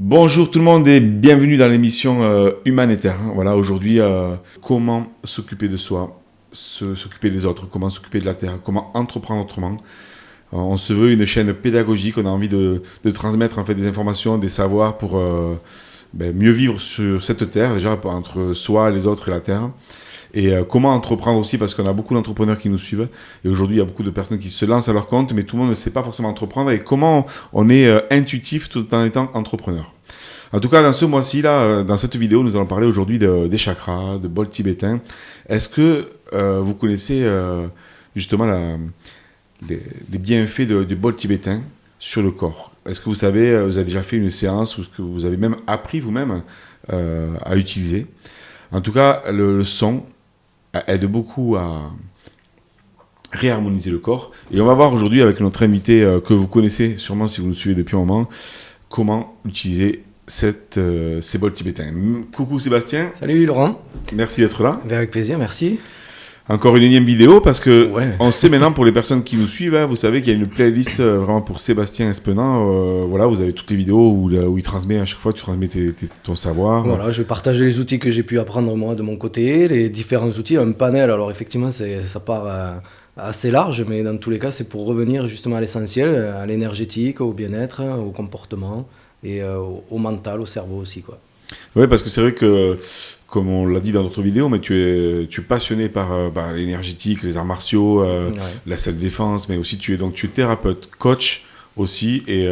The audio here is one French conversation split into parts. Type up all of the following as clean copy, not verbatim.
Bonjour tout le monde et bienvenue dans l'émission Humanitaire. Voilà, aujourd'hui, comment s'occuper de soi, s'occuper des autres, comment s'occuper de la terre, comment entreprendre autrement. On se veut une chaîne pédagogique, on a envie de transmettre en fait des informations, des savoirs pour mieux vivre sur cette terre, déjà entre soi, les autres et la terre. Et comment entreprendre aussi, parce qu'on a beaucoup d'entrepreneurs qui nous suivent. Et aujourd'hui, il y a beaucoup de personnes qui se lancent à leur compte, mais tout le monde ne sait pas forcément entreprendre. Et comment on est intuitif tout en étant entrepreneur. En tout cas, dans ce mois-ci, là, dans cette vidéo, nous allons parler aujourd'hui des chakras, de bol tibétain. Est-ce que vous connaissez justement les bienfaits du bol tibétain sur le corps? Est-ce que vous savez, vous avez déjà fait une séance ou est-ce que vous avez même appris vous-même à utiliser? En tout cas, le son aide beaucoup à réharmoniser le corps. Et on va voir aujourd'hui avec notre invité que vous connaissez sûrement si vous nous suivez depuis un moment, comment utiliser ces bols tibétains. Coucou Sébastien. Salut Laurent. Merci d'être là. Avec plaisir, merci. Encore une énième vidéo parce que on sait maintenant pour les personnes qui nous suivent, vous savez qu'il y a une playlist vraiment pour Sébastien Espenant. Voilà, vous avez toutes les vidéos où il transmet à chaque fois, tu transmets ton savoir. Voilà, je vais partager les outils que j'ai pu apprendre moi de mon côté, les différents outils, un panel. Alors effectivement, ça part assez large, mais dans tous les cas, c'est pour revenir justement à l'essentiel, à l'énergétique, au bien-être, au comportement et au mental, au cerveau aussi, quoi. Oui, parce que c'est vrai que, comme on l'a dit dans notre vidéo, mais tu es passionné par l'énergétique, les arts martiaux, la self-défense, mais aussi tu es thérapeute, coach aussi, et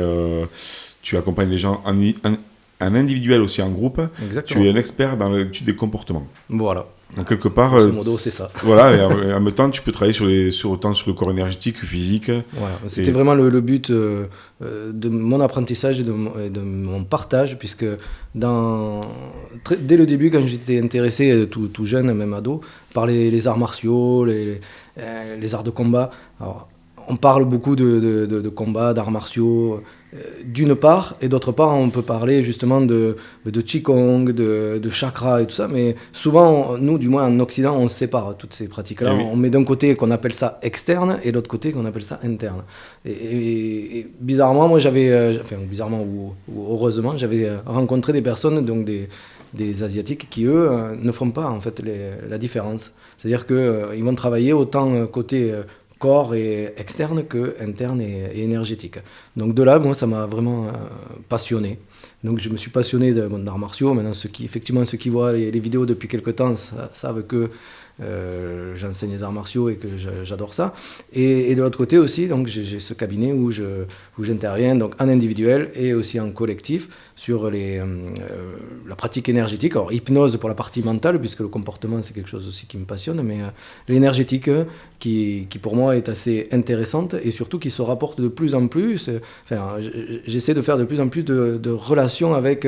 tu accompagnes les gens en individuel aussi, en groupe. Exactement. Tu es un expert dans l'étude des comportements. Voilà. Donc quelque part, modo, c'est ça. Voilà, et en même temps, tu peux travailler autant sur le corps énergétique que physique. Voilà. C'était vraiment le but de mon apprentissage et de mon partage, puisque dès le début, quand j'étais intéressé, tout jeune, même ado, par les arts martiaux, les arts de combat. Alors, on parle beaucoup de combat, d'arts martiaux, d'une part, et d'autre part, on peut parler justement de Qigong, de chakra et tout ça, mais souvent, nous, du moins en Occident, on sépare toutes ces pratiques-là. Oui. On met d'un côté qu'on appelle ça externe, et de l'autre côté qu'on appelle ça interne. Et bizarrement, moi, bizarrement ou heureusement, j'avais rencontré des personnes, donc des Asiatiques, qui, eux, ne font pas, en fait, la différence. C'est-à-dire qu'ils vont travailler autant côté corps et externe que interne et énergétique. Donc de là, moi, ça m'a vraiment passionné. Donc je me suis passionné d'arts martiaux. Maintenant, ceux qui voient les vidéos depuis quelques temps savent que j'enseigne les arts martiaux et que j'adore ça. Et de l'autre côté aussi, donc j'ai ce cabinet où j'interviens donc en individuel et aussi en collectif sur la pratique énergétique. Alors hypnose pour la partie mentale, puisque le comportement c'est quelque chose aussi qui me passionne, mais l'énergétique qui pour moi est assez intéressante et surtout qui se rapporte de plus en plus. J'essaie de faire de plus en plus de relations avec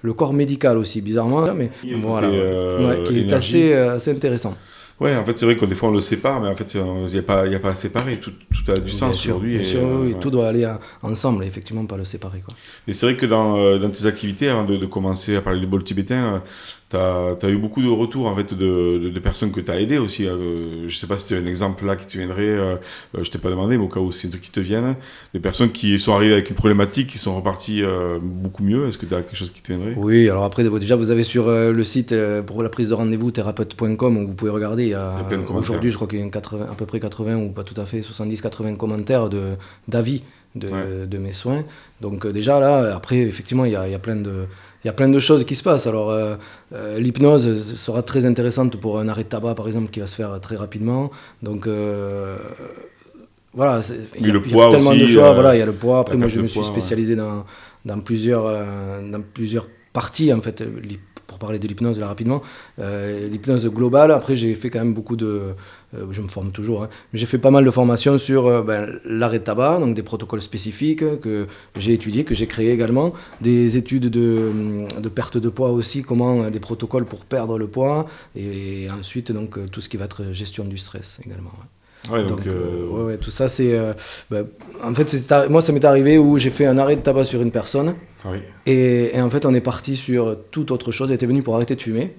le corps médical aussi, bizarrement, mais voilà, qui est assez intéressant. Ouais, en fait, c'est vrai que des fois on le sépare, mais en fait, il n'y a pas à séparer. Tout a du sens aujourd'hui. Bien sûr, oui, tout doit aller ensemble, effectivement, pas le séparer, quoi. Et c'est vrai que dans tes activités, avant de commencer à parler du bol tibétain, tu as eu beaucoup de retours en fait, de personnes que tu as aidées aussi. Je ne sais pas si tu as un exemple là qui te viendrait, je ne t'ai pas demandé, mais au cas où c'est un truc qui te vienne. Des personnes qui sont arrivées avec une problématique, qui sont reparties beaucoup mieux. Est-ce que tu as quelque chose qui te viendrait? Oui, alors après, déjà, vous avez sur le site pour la prise de rendez-vous, thérapeute.com, où vous pouvez regarder. Il y a plein de commentaires. Aujourd'hui, je crois qu'il y a à peu près 80, ou pas tout à fait, 70-80 commentaires d'avis de mes soins. Donc déjà, là, après, effectivement, il y a plein de choses qui se passent. Alors, l'hypnose sera très intéressante pour un arrêt de tabac, par exemple, qui va se faire très rapidement. Donc, voilà, il y a tellement de choix. Voilà, il y a le poids. Après, moi, je me suis spécialisé dans plusieurs parties, en fait, pour parler de l'hypnose, là, rapidement. L'hypnose globale, après, j'ai fait quand même beaucoup je me forme toujours, mais j'ai fait pas mal de formations sur l'arrêt de tabac, donc des protocoles spécifiques que j'ai étudiés, que j'ai créés également, des études de perte de poids aussi, des protocoles pour perdre le poids, et ensuite donc tout ce qui va être gestion du stress également. Ouais, donc tout ça c'est en fait moi ça m'est arrivé où j'ai fait un arrêt de tabac sur une personne. Oui. Et en fait on est parti sur toute autre chose. Elle était venue pour arrêter de fumer.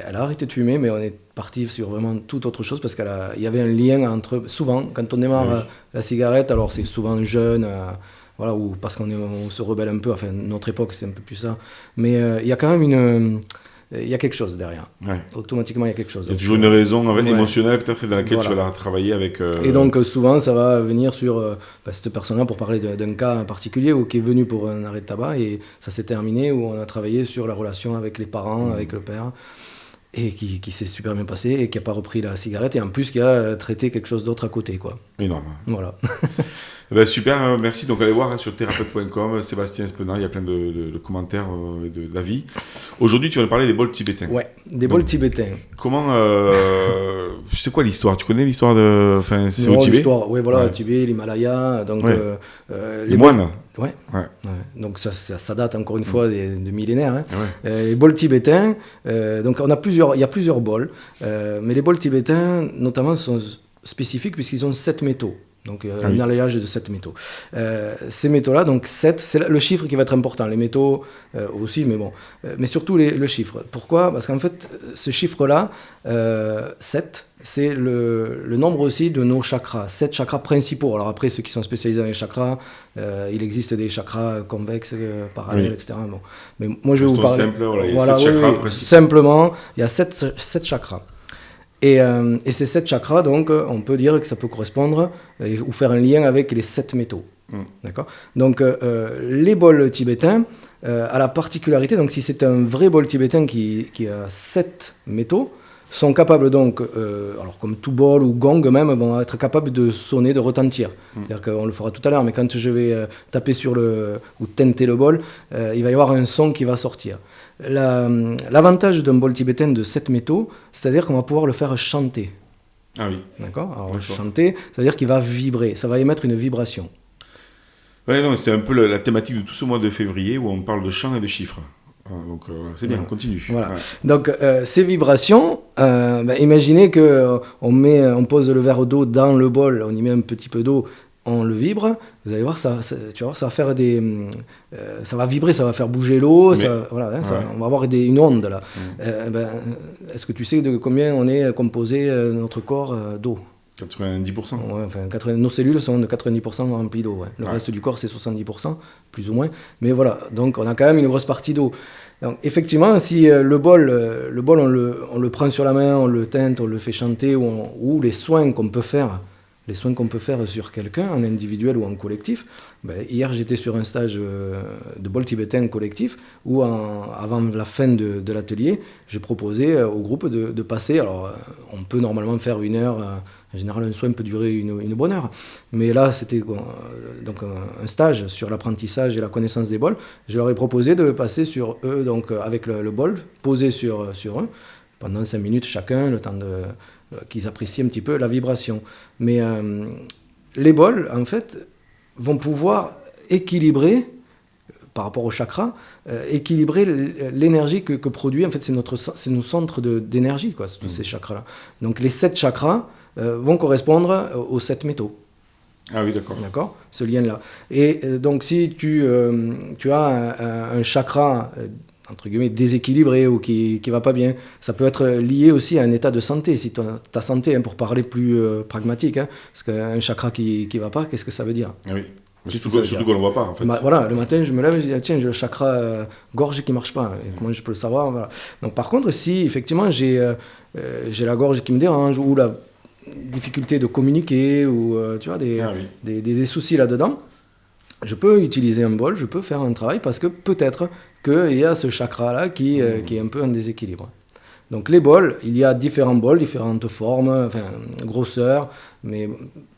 Elle a arrêté de fumer, mais on est parti sur vraiment toute autre chose parce qu'il y avait un lien entre... Souvent, quand on démarre la cigarette, alors c'est souvent jeune, voilà, ou parce on se rebelle un peu, enfin notre époque c'est un peu plus ça, mais il y a quand même il y a quelque chose derrière. Ouais. Automatiquement, il y a quelque chose. Il y a toujours une raison ouais. émotionnelle peut-être dans laquelle Voilà. tu vas la travailler avec... Et donc souvent, ça va venir sur cette personne-là pour parler d'un cas particulier ou qui est venu pour un arrêt de tabac et ça s'est terminé où on a travaillé sur la relation avec les parents, avec le père et qui s'est super bien passé et qui n'a pas repris la cigarette et en plus qui a traité quelque chose d'autre à côté, quoi. Énorme. Voilà. Ben super, merci. Donc allez voir sur thérapeute.com, Sébastien Espenard, il y a plein de commentaires, d'avis. Aujourd'hui, tu vas nous parler des bols tibétains. Ouais, des bols tibétains. Comment... c'est quoi l'histoire? Tu connais l'histoire de... Enfin, c'est au Tibet? Oui, voilà, Tibet, l'Himalaya, donc... Ouais. Les moines. Ouais. Donc ça date encore une fois de millénaires. Hein. Ouais. Les bols tibétains, donc il y a plusieurs bols, mais les bols tibétains notamment sont spécifiques puisqu'ils ont 7 métaux. Donc un alliage de 7 métaux. Ces métaux-là, donc 7, c'est le chiffre qui va être important. Les métaux aussi, mais bon. Mais surtout le chiffre. Pourquoi? Parce qu'en fait, ce chiffre-là, 7, c'est le nombre aussi de nos chakras. 7 chakras principaux. Alors après, ceux qui sont spécialisés dans les chakras, il existe des chakras convexes, parallèles, etc. Bon. Mais moi, je vais vous parler... Simple, il y a 7 chakras principaux. Simplement, il y a 7 chakras. Et ces 7 chakras, donc, on peut dire que ça peut correspondre ou faire un lien avec les 7 métaux. D'accord ? Donc, les bols tibétains a la particularité, donc si c'est un vrai bol tibétain qui a 7 métaux, sont capables donc, alors comme tout bol ou gong même, vont être capables de sonner, de retentir. C'est-à-dire qu'on le fera tout à l'heure, mais quand je vais taper sur ou tenter le bol, il va y avoir un son qui va sortir. L'avantage d'un bol tibétain de 7 métaux, c'est-à-dire qu'on va pouvoir le faire chanter. Ah oui. D'accord ? Alors chanter, c'est-à-dire qu'il va vibrer, ça va émettre une vibration. Ouais, non, c'est un peu la thématique de tout ce mois de février où on parle de chants et de chiffres. Donc c'est bien, on continue. Voilà. Ouais. Donc ces vibrations, imaginez qu'on pose le verre d'eau dans le bol, on y met un petit peu d'eau, on le vibre, vous allez voir, ça va faire ça va vibrer, ça va faire bouger l'eau, on va avoir une onde là. Est-ce que tu sais de combien on est composé, notre corps, d'eau ? 90%. Ouais, enfin, nos cellules sont de 90% remplies d'eau. Ouais. Le reste du corps, c'est 70%, plus ou moins. Mais voilà, donc on a quand même une grosse partie d'eau. Donc, effectivement, si le bol on le prend sur la main, on le teinte, on le fait chanter, ou les soins qu'on peut faire sur quelqu'un, en individuel ou en collectif. Hier, j'étais sur un stage de bol tibétain collectif où, avant la fin de l'atelier, j'ai proposé au groupe de passer. Alors, on peut normalement faire 1 heure. En général, un soin peut durer une bonne heure. Mais là, c'était donc un stage sur l'apprentissage et la connaissance des bols. Je leur ai proposé de passer sur eux, donc avec le bol, posé sur eux, pendant 5 minutes chacun, le temps qu'ils apprécient un petit peu la vibration. Mais les bols, en fait, vont pouvoir équilibrer, par rapport au chakra, équilibrer l'énergie que produit, en fait, c'est nos centres d'énergie, quoi, tous ces chakras-là. Donc les 7 chakras vont correspondre aux 7 métaux. Ah oui, d'accord. D'accord, ce lien-là. Et donc si tu as un chakra entre guillemets déséquilibré ou qui va pas bien, ça peut être lié aussi à un état de santé. Si ta santé, pour parler plus pragmatique, parce qu'un chakra qui va pas, qu'est-ce que ça veut dire? Ah oui. Surtout qu'on ne le voit pas, en fait. Voilà, le matin, je me lève et je dis, tiens, j'ai le chakra gorge qui ne marche pas. Et comment je peux le savoir? Voilà. Donc, par contre, si effectivement j'ai la gorge qui me dérange ou la difficulté de communiquer ou tu vois, des soucis là-dedans, je peux utiliser un bol, je peux faire un travail parce que peut-être qu'il y a ce chakra-là qui est un peu en déséquilibre. Donc les bols, il y a différents bols, différentes formes, enfin, grosseurs, mais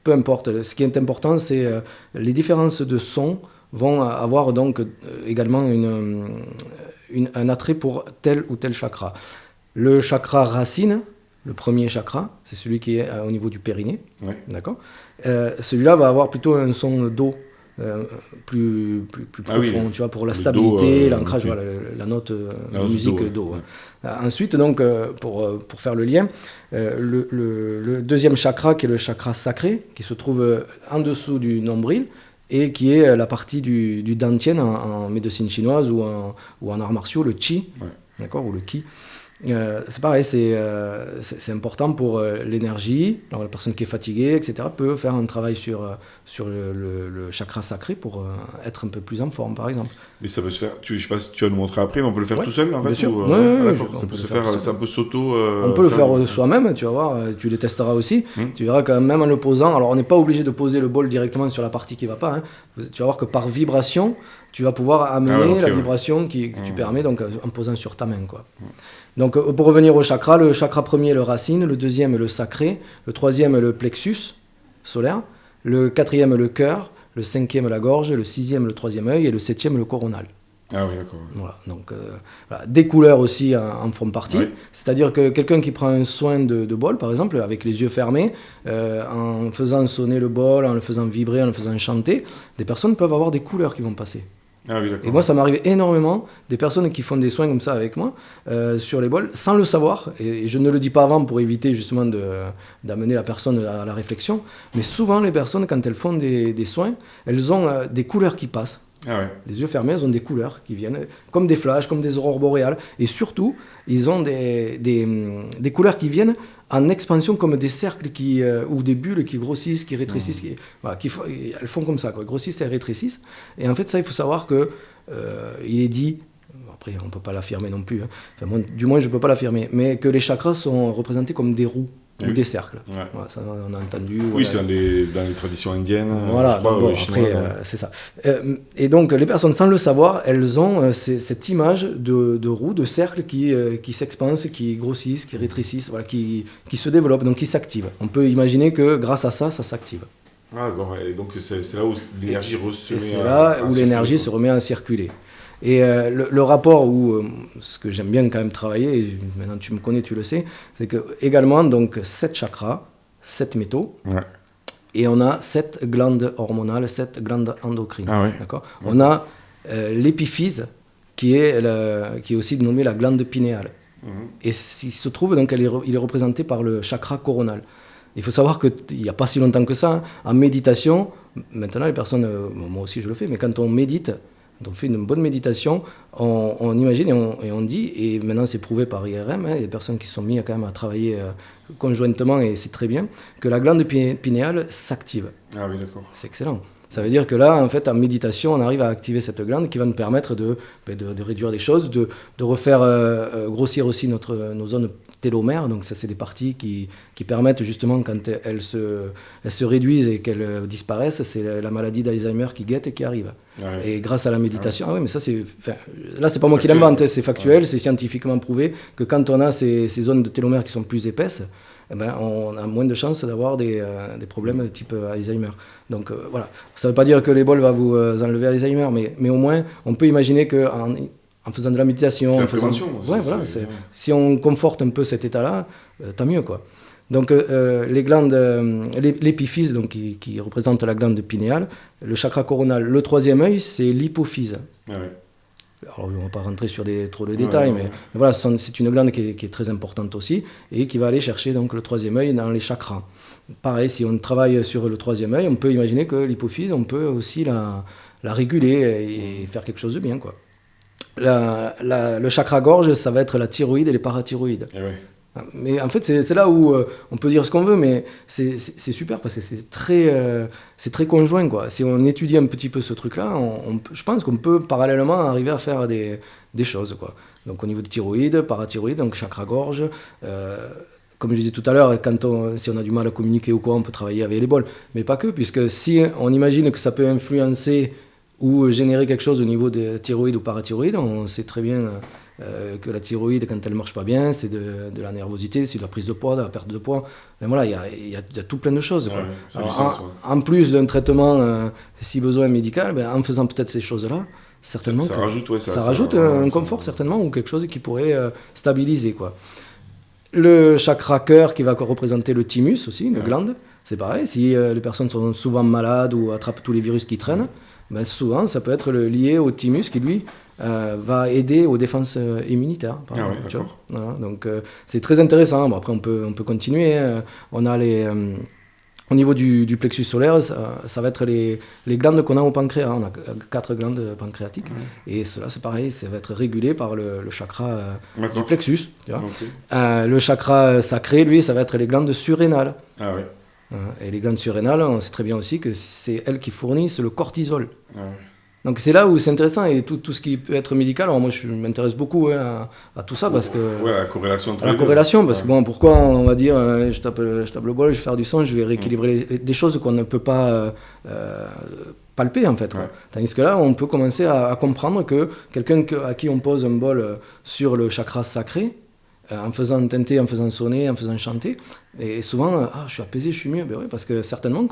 peu importe. Ce qui est important, c'est les différences de son vont avoir donc également un attrait pour tel ou tel chakra. Le chakra racine, le premier chakra, c'est celui qui est au niveau du périnée, d'accord. Celui-là va avoir plutôt un son d'eau. Plus profond, tu vois, pour la stabilité, l'ancrage, voilà, la note, la musique d'eau. Ensuite, donc, pour faire le lien, le deuxième chakra, qui est le chakra sacré, qui se trouve en dessous du nombril, et qui est la partie du dantian en médecine chinoise ou en arts martiaux, le qi, d'accord, ou le qi. C'est pareil, c'est important pour l'énergie. Alors, la personne qui est fatiguée, etc., peut faire un travail sur le chakra sacré pour être un peu plus en forme, par exemple. Mais ça peut se faire, je sais pas si tu vas nous montrer après, mais on peut le faire tout seul, en fait. Bien sûr. Ça peut se faire, c'est un peu s'auto. On peut le faire soi-même, tu vas voir, tu les testeras aussi. Tu verras quand même en le posant. Alors, on n'est pas obligé de poser le bol directement sur la partie qui ne va pas. Hein. Tu vas voir que par vibration, tu vas pouvoir amener la vibration que tu permets, donc en posant sur ta main, quoi. Donc, pour revenir au chakra, le chakra premier est le racine, le deuxième est le sacré, le troisième est le plexus solaire, le quatrième est le cœur, le cinquième est la gorge, le sixième le troisième œil et le septième le coronal. Ah oui, d'accord. Voilà, donc, voilà. Des couleurs aussi en font partie. Oui. C'est-à-dire que quelqu'un qui prend un soin de bol, par exemple, avec les yeux fermés, en faisant sonner le bol, en le faisant vibrer, en le faisant chanter, des personnes peuvent avoir des couleurs qui vont passer. Ah oui, et moi, ça m'arrive énormément, des personnes qui font des soins comme ça avec moi, sur les bols, sans le savoir, et je ne le dis pas avant pour éviter justement d'amener la personne à la réflexion, mais souvent les personnes, quand elles font des soins, elles ont des couleurs qui passent. Ah ouais. Les yeux fermés, ils ont des couleurs qui viennent, comme des flashs, comme des aurores boréales, et surtout, ils ont des couleurs qui viennent en expansion, comme des cercles ou des bulles qui grossissent, qui rétrécissent, elles font comme ça, quoi, grossissent et rétrécissent. Et en fait, ça, il faut savoir que il est dit, après on ne peut pas l'affirmer non plus, hein, enfin, moi, du moins je ne peux pas l'affirmer, mais que les chakras sont représentés comme des roues. Ou des cercles. Ouais. Voilà, ça, on a entendu. Oui, c'est dans les traditions indiennes. Voilà, après, c'est ça. Et donc, les personnes, sans le savoir, elles ont cette image de roues, de cercles qui s'expansent, qui grossissent, qui rétrécissent, voilà, qui se développent, donc qui s'activent. On peut imaginer que grâce à ça, ça s'active. Ah, bon, et donc c'est là où l'énergie se met c'est là où l'énergie se remet à circuler. Et le rapport où, ce que j'aime bien quand même travailler, et maintenant tu me connais, tu le sais, c'est que également, donc, 7 chakras, 7 métaux, et on a 7 glandes hormonales, 7 glandes endocrines. Ah ouais. D'accord. On a l'épiphyse, qui est aussi nommée la glande pinéale. Et il se trouve, donc, il est représenté par le chakra coronal. Il faut savoir qu'il n'y a pas si longtemps que ça, hein, en méditation, maintenant les personnes, moi aussi je le fais, mais quand on médite, quand on fait une bonne méditation, on imagine et on dit, et maintenant c'est prouvé par IRM, hein, il y a des personnes qui sont mises quand même à travailler conjointement, et c'est très bien, que la glande pinéale s'active. Ah oui, d'accord. C'est excellent. Ça veut dire que là, en fait, en méditation, on arrive à activer cette glande qui va nous permettre de réduire des choses, de refaire grossir aussi nos zones télomères. Donc ça, c'est des parties qui permettent justement, quand elles se réduisent et qu'elles disparaissent, c'est la maladie d'Alzheimer qui guette et qui arrive. Ouais. Et grâce à la méditation, oui, mais ça là c'est pas moi qui l'invente, c'est factuel, c'est scientifiquement prouvé que quand on a ces zones de télomères qui sont plus épaisses, eh ben, on a moins de chances d'avoir des problèmes type Alzheimer. Donc voilà, ça ne veut pas dire que les bols va vous enlever Alzheimer, mais au moins on peut imaginer qu'en faisant de la méditation, si on conforte un peu cet état-là, tant mieux, quoi. Donc les glandes, l'épiphyse, donc, qui représente la glande pinéale, le chakra coronal, le troisième œil, c'est l'hypophyse. Ah ouais. Alors, on ne va pas rentrer sur trop de détails, mais voilà, c'est une glande qui est très importante aussi, et qui va aller chercher donc, le troisième œil dans les chakras. Pareil, si on travaille sur le troisième œil, on peut imaginer que l'hypophyse, on peut aussi la réguler et faire quelque chose de bien, quoi. Le chakra gorge, ça va être la thyroïde et les parathyroïdes. Mais en fait, c'est là où on peut dire ce qu'on veut, mais c'est super parce que c'est très conjoint, quoi. Si on étudie un petit peu ce truc-là, je pense qu'on peut parallèlement arriver à faire des choses, quoi. Donc au niveau de thyroïde, parathyroïde, donc chakra gorge, comme je disais tout à l'heure, si on a du mal à communiquer ou quoi, on peut travailler avec les bols. Mais pas que, puisque si on imagine que ça peut influencer ou générer quelque chose au niveau de thyroïde ou parathyroïde, on sait très bien que la thyroïde, quand elle ne marche pas bien, c'est de la nervosité, c'est de la prise de poids, de la perte de poids. Mais voilà, il y a tout plein de choses. Quoi. Alors, en plus d'un traitement, si besoin médical, en faisant peut-être ces choses-là, certainement ça rajoute un confort certainement, ou quelque chose qui pourrait stabiliser, quoi. Le chakra cœur qui va représenter le thymus aussi, une glande, c'est pareil. Si les personnes sont souvent malades ou attrapent tous les virus qui traînent, souvent ça peut être lié au thymus qui lui va aider aux défenses immunitaires. Voilà, donc c'est très intéressant. Bon, après on peut continuer. On a Au niveau du plexus solaire, ça va être les glandes qu'on a au pancréas. On a 4 glandes pancréatiques. Et cela, c'est pareil, ça va être régulé par le chakra du plexus. Tu vois. Okay. Le chakra sacré, lui, ça va être les glandes surrénales. Ah ouais. Et les glandes surrénales, on sait très bien aussi que c'est elles qui fournissent le cortisol. Ah ouais. Donc c'est là où c'est intéressant, et tout ce qui peut être médical. Alors moi je m'intéresse beaucoup à tout ça parce que la corrélation entre parce que bon, pourquoi on va dire je tape le bol, je vais faire du son, je vais rééquilibrer des choses qu'on ne peut pas palper en fait. Ouais. Tandis que là on peut commencer à comprendre que quelqu'un à qui on pose un bol sur le chakra sacré, en faisant teinter, en faisant sonner, en faisant chanter, et souvent je suis apaisé, je suis mieux. Ben oui, parce que certainement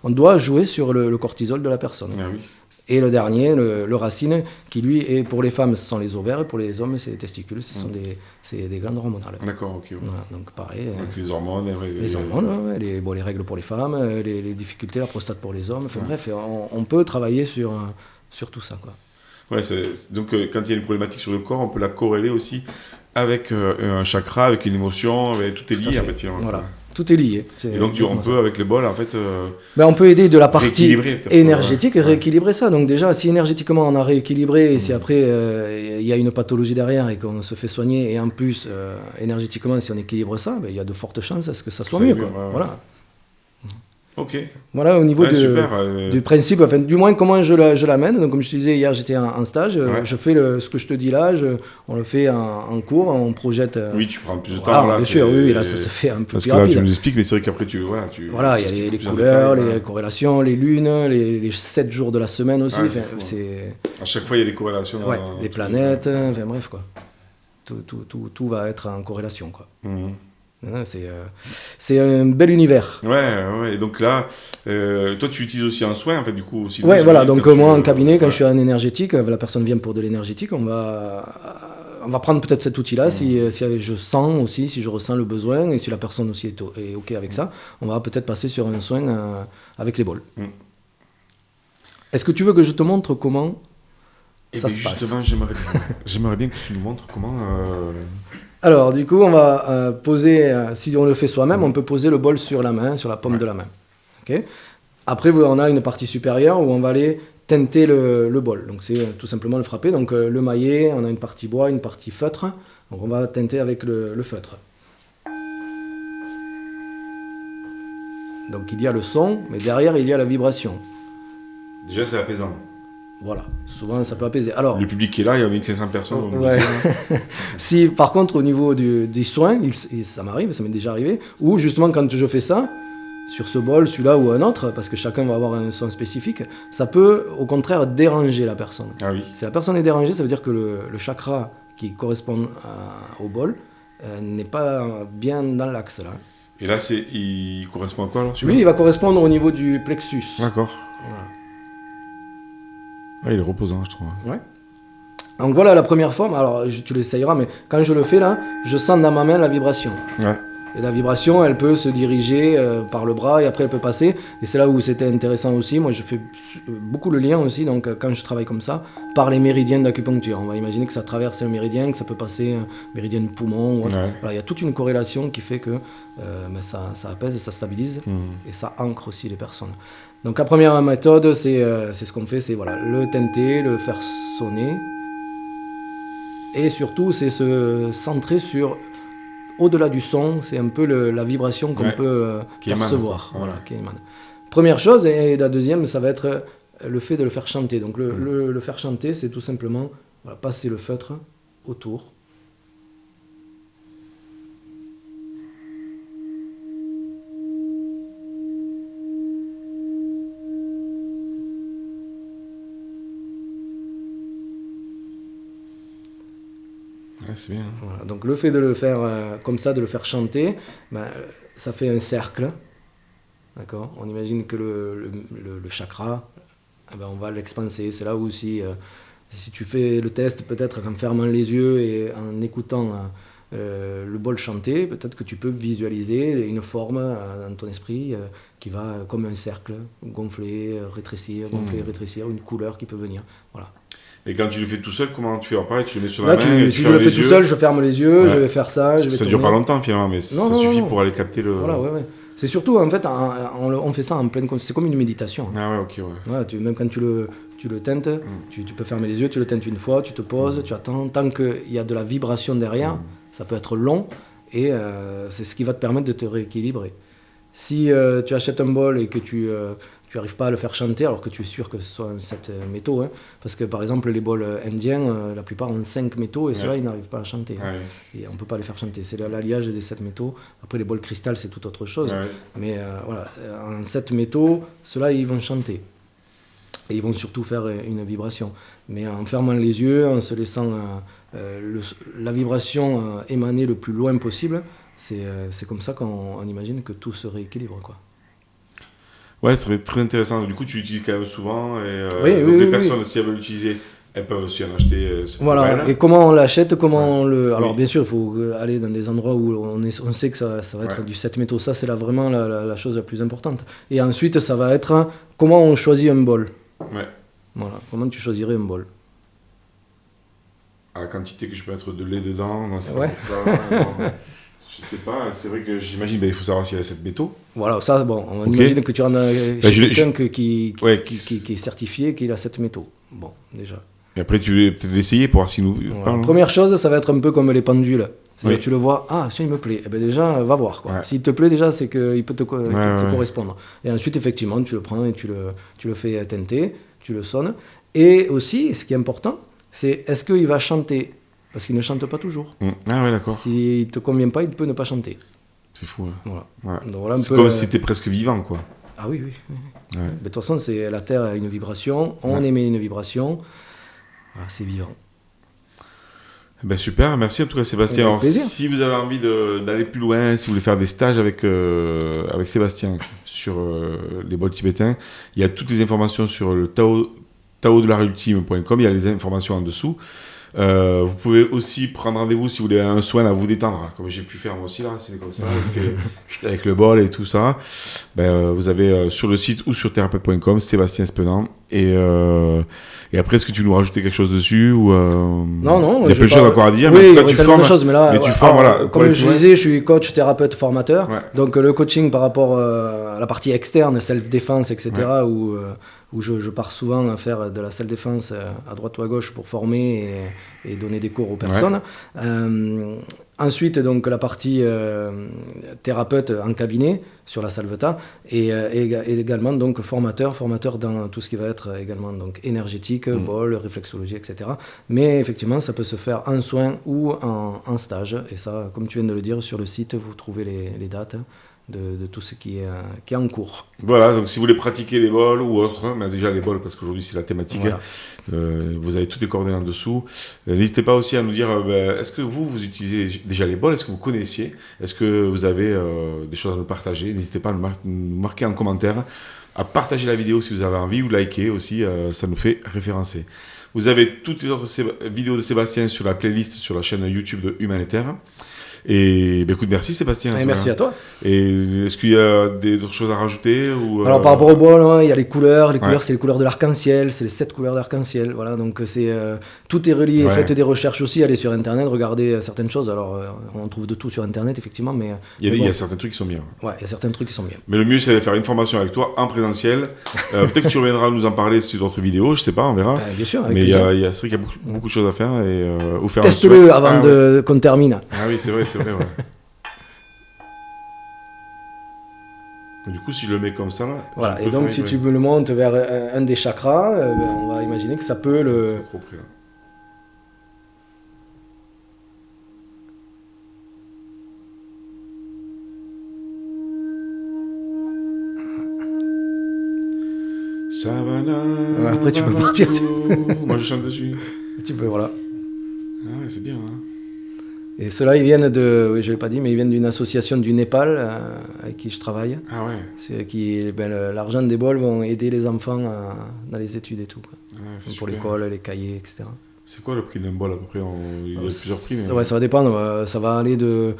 on doit jouer sur le cortisol de la personne. Ah oui. Et le dernier, le racine, qui lui est pour les femmes, ce sont les ovaires, et pour les hommes, c'est les testicules, ce sont des glandes hormonales. D'accord, ok. Ouais. Voilà, donc pareil. Donc les hormones, les hormones, les règles pour les femmes, les difficultés, la prostate pour les hommes. Enfin bref, on peut travailler sur tout ça, quoi. Ouais, donc quand il y a une problématique sur le corps, on peut la corréler aussi avec un chakra, avec une émotion, tout est lié en fait. Voilà. Tout est lié. Et donc on peut avec le bol en fait. On peut aider de la partie énergétique et rééquilibrer ça. Donc déjà, si énergétiquement on a rééquilibré, et si après il y a une pathologie derrière et qu'on se fait soigner, et en plus énergétiquement si on équilibre ça, il y a de fortes chances à ce que ça soit mieux. Quoi. Ouais. Voilà. Ok. Voilà au niveau du principe, enfin, du moins comment je l'amène. Donc comme je te disais hier, j'étais en stage, je fais ce que je te dis là, on le fait en cours, on projette. Oui, tu prends plus de temps. Là, bien sûr, oui, là ça se fait un peu parce plus que là, rapide. tu nous expliques, mais c'est vrai qu'après Voilà, il y a les couleurs, les corrélations, les lunes, les 7 jours de la semaine aussi. À chaque fois, il y a des corrélations. Les planètes, enfin bref quoi. Tout va être en corrélation quoi. C'est un bel univers. Ouais, et donc là, toi tu utilises aussi un soin en fait du coup aussi. Ouais, voilà, donc moi en cabinet, quand je suis en énergétique, la personne vient pour de l'énergétique, on va prendre peut-être cet outil-là, si je sens aussi, si je ressens le besoin, et si la personne aussi est OK avec ça, on va peut-être passer sur un soin avec les bols. Est-ce que tu veux que je te montre comment ça se passe ? Justement, j'aimerais bien que tu nous montres comment... Alors, du coup, on va poser, si on le fait soi-même, on peut poser le bol sur la main, sur la paume de la main. Okay. Après, on a une partie supérieure où on va aller teinter le bol. Donc, c'est tout simplement le frapper. Donc, le maillet, on a une partie bois, une partie feutre. Donc, on va teinter avec le feutre. Donc, il y a le son, mais derrière, il y a la vibration. Déjà, c'est apaisant. Voilà, souvent ça peut apaiser. Alors, le public qui est là, il y a 1500 personnes. Ouais. Si par contre au niveau des soins, ça m'arrive, ça m'est déjà arrivé, ou justement quand je fais ça, sur ce bol, celui-là ou un autre, parce que chacun va avoir un son spécifique, ça peut au contraire déranger la personne. Ah oui. Si la personne est dérangée, ça veut dire que le chakra qui correspond au bol n'est pas bien dans l'axe là. Et là, il correspond à quoi alors, lui, il va correspondre au niveau du plexus. D'accord. Voilà. Ouais, il est reposant, je trouve. Ouais. Donc voilà la première forme. Alors tu l'essayeras, mais quand je le fais là, je sens dans ma main la vibration. Ouais. Et la vibration, elle peut se diriger par le bras et après elle peut passer. Et c'est là où c'était intéressant aussi. Moi, je fais beaucoup le lien aussi, donc quand je travaille comme ça, par les méridiens d'acupuncture. On va imaginer que ça traverse un méridien, que ça peut passer un méridien de poumon. Ouais. Voilà, il y a toute une corrélation qui fait que ça apaise, ça stabilise et ça ancre aussi les personnes. Donc la première méthode, c'est ce qu'on fait, c'est le teinter, le faire sonner. Et surtout, c'est se centrer sur, au-delà du son, c'est un peu la vibration qu'on peut percevoir. Qui émane. Première chose, et la deuxième, ça va être le fait de le faire chanter. Donc le faire chanter, c'est tout simplement passer le feutre autour. Ouais, c'est bien. Voilà, donc le fait de le faire comme ça, de le faire chanter, ça fait un cercle. D'accord ? On imagine que le chakra, on va l'expanser. C'est là où si tu fais le test, peut-être en fermant les yeux et en écoutant le bol chanter, peut-être que tu peux visualiser une forme dans ton esprit qui va comme un cercle, gonfler, rétrécir, une couleur qui peut venir. Voilà. Et quand tu le fais tout seul, comment tu fais ? Pareil, tu le mets sur la main. Si je le fais tout seul, je ferme les yeux, je vais faire ça. Ça dure pas longtemps finalement, mais ça suffit pour aller capter le. Voilà, ouais. C'est surtout, en fait, on fait ça en pleine conscience. C'est comme une méditation. Ah ouais, ok, ouais. Voilà, même quand tu le teintes, tu peux fermer les yeux, tu le teintes une fois, tu te poses, tu attends. Tant qu'il y a de la vibration derrière, ça peut être long et c'est ce qui va te permettre de te rééquilibrer. Si tu achètes un bol et que tu n'arrives pas à le faire chanter, alors que tu es sûr que ce soit un 7 métaux, hein, parce que par exemple les bols indiens, la plupart ont 5 métaux et ceux-là ils n'arrivent pas à chanter. Hein. Et on ne peut pas les faire chanter. C'est l'alliage des 7 métaux. Après les bols cristal c'est tout autre chose. Mais voilà, en 7 métaux, ceux-là ils vont chanter. Et ils vont surtout faire une vibration. Mais en fermant les yeux, en se laissant la vibration émaner le plus loin possible, c'est comme ça qu'on imagine que tout se rééquilibre, quoi. Ouais, très, très intéressant. Du coup, tu l'utilises quand même souvent. Et, donc les personnes, si elles veulent l'utiliser, elles peuvent aussi en acheter. Voilà, et comment on l'achète, comment on le... Alors bien sûr, il faut aller dans des endroits où on sait que ça va être du 7 métaux. Ça, c'est vraiment la chose la plus importante. Et ensuite, ça va être comment on choisit un bol. Ouais. Voilà, comment tu choisirais un bol. À la quantité que je peux mettre de lait dedans, non, c'est pas pour ça. Non. Je sais pas, c'est vrai que j'imagine, il faut savoir s'il y a 7 métaux. Voilà, ça, bon, on imagine que tu en as chez quelqu'un qui est certifié, qu'il a 7 métaux. Bon, déjà. Et après, tu veux peut-être l'essayer pour voir s'il nous parle. Première chose, ça va être un peu comme les pendules. C'est-à-dire tu le vois, ça il me plaît. Eh ben déjà, va voir, quoi. S'il te plaît, déjà, c'est qu'il peut te correspondre. Et ensuite, effectivement, tu le prends et tu le fais teinter, tu le sonnes. Et aussi, ce qui est important, c'est est-ce qu'il va chanter ? Parce qu'il ne chante pas toujours. Ah ouais, d'accord. S'il ne te convient pas, il peut ne pas chanter. C'est fou, hein. Voilà. Ouais. Donc, voilà c'est comme si c'était presque vivant, quoi. Ah oui. Ouais. De toute façon, la Terre a une vibration, on émet une vibration, voilà, c'est vivant. Ben super, merci en tout cas Sébastien. Alors, si vous avez envie d'aller plus loin, si vous voulez faire des stages avec Sébastien sur les bols tibétains, il y a toutes les informations sur le taodelareultime.com, il y a les informations en dessous. Vous pouvez aussi prendre rendez-vous si vous voulez un soin à vous détendre, comme j'ai pu faire moi aussi là, c'est comme ça, avec le bol et tout ça. Vous avez sur le site ou sur thérapeute.com Sébastien Spenant et après est-ce que tu veux nous rajouter quelque chose dessus ou Non, il y a plein de choses encore à dire. Oui, mais tu formes, choses, mais là, tu formes, voilà, comme je disais, je suis coach, thérapeute, formateur. Donc le coaching par rapport à la partie externe, self-défense, etc. Où je pars souvent à faire de la self-défense à droite ou à gauche pour former et donner des cours aux personnes. Ensuite, donc, la partie thérapeute en cabinet sur la Salvetat et également donc, formateur dans tout ce qui va être également donc, énergétique, bol, réflexologie, etc. Mais effectivement, ça peut se faire en soins ou en stage. Et ça, comme tu viens de le dire, sur le site, vous trouvez les dates de tout ce qui est en cours. Voilà, donc si vous voulez pratiquer les bols ou autre, mais déjà les bols parce qu'aujourd'hui c'est la thématique, vous avez toutes les coordonnées en dessous. N'hésitez pas aussi à nous dire, est-ce que vous utilisez déjà les bols, est-ce que vous connaissiez, est-ce que vous avez des choses à nous partager, n'hésitez pas à nous marquer en commentaire, à partager la vidéo si vous avez envie ou liker aussi, ça nous fait référencer. Vous avez toutes les autres vidéos de Sébastien sur la playlist sur la chaîne YouTube de Humanitaire. Et écoute, merci Sébastien. Et merci à toi. Et est-ce qu'il y a d'autres choses à rajouter ou, Alors par rapport au bol, il y a les couleurs. Les couleurs, c'est les couleurs de l'arc-en-ciel. C'est les 7 couleurs d'arc-en-ciel. Voilà, donc tout est relié. Faites des recherches aussi. Allez sur Internet, regardez certaines choses. Alors on trouve de tout sur Internet, effectivement. Mais il y a certains trucs qui sont bien. Ouais, il y a certains trucs qui sont bien. Mais le mieux, c'est de faire une formation avec toi en présentiel. Peut-être que tu reviendras nous en parler sur d'autres vidéos. Je sais pas, on verra. Bien sûr. Mais c'est vrai qu'il y a beaucoup de choses à faire. Ou faire teste-le avant qu'on termine. Ah oui, c'est vrai, ouais. Du coup, si je le mets comme ça, là, voilà, et donc si tu me le montes vers un des chakras, on va imaginer que ça peut le... Savannah. Après, tu peux partir. Moi, je chante dessus. Tu peux, voilà. Ah ouais, c'est bien, hein. Et ceux-là, ils viennent de, oui, je ne l'ai pas dit, mais ils viennent d'une association du Népal avec qui je travaille. Ah ouais. C'est qui, l'argent des bols vont aider les enfants dans les études et tout. Quoi. Ouais, pour l'école, les cahiers, etc. C'est quoi le prix d'un bol à peu près Il y a plusieurs prix. Mais... Ouais, ça va dépendre. Ça va aller le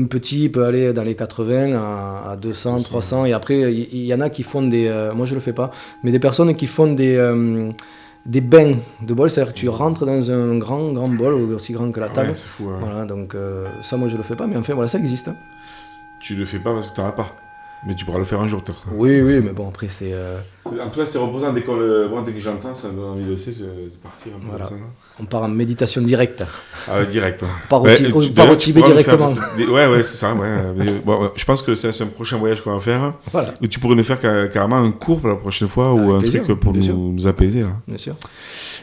petit peut aller dans les 80 à 200, 300. Et après, il y en a qui font des... moi, je le fais pas. Mais des personnes qui font des bains de bol, c'est-à-dire que tu rentres dans un grand bol aussi grand que la table. Ouais, c'est fou, ouais. Voilà, donc ça moi je le fais pas, mais enfin voilà, ça existe. Tu le fais pas parce que t'en as pas. Mais tu pourras le faire un jour, peut-être. Oui, mais bon, après, c'est... En tout cas, c'est reposant. Dès que j'entends, ça me donne envie de partir un peu Voilà. comme ça. On part en méditation directe. Ah, direct. Ouais. On part au Tibet directement. Ouais, c'est ça. Ouais. Mais, bon, je pense que c'est un prochain voyage qu'on va faire. Voilà. Où tu pourrais nous faire carrément un cours pour la prochaine fois Avec ou un plaisir, truc pour nous apaiser. Là. Bien sûr.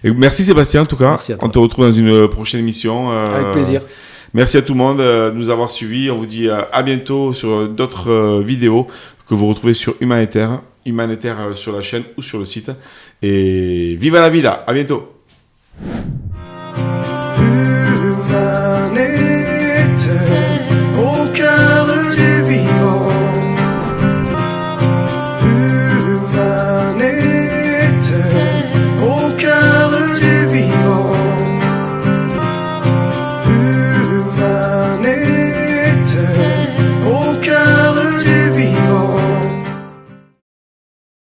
Et merci Sébastien, en tout cas. Merci à toi. On te retrouve dans une prochaine émission. Avec plaisir. Merci à tout le monde de nous avoir suivis. On vous dit à bientôt sur d'autres vidéos que vous retrouvez sur Humanitaire sur la chaîne ou sur le site. Et viva la vida. À bientôt. Humanitaire.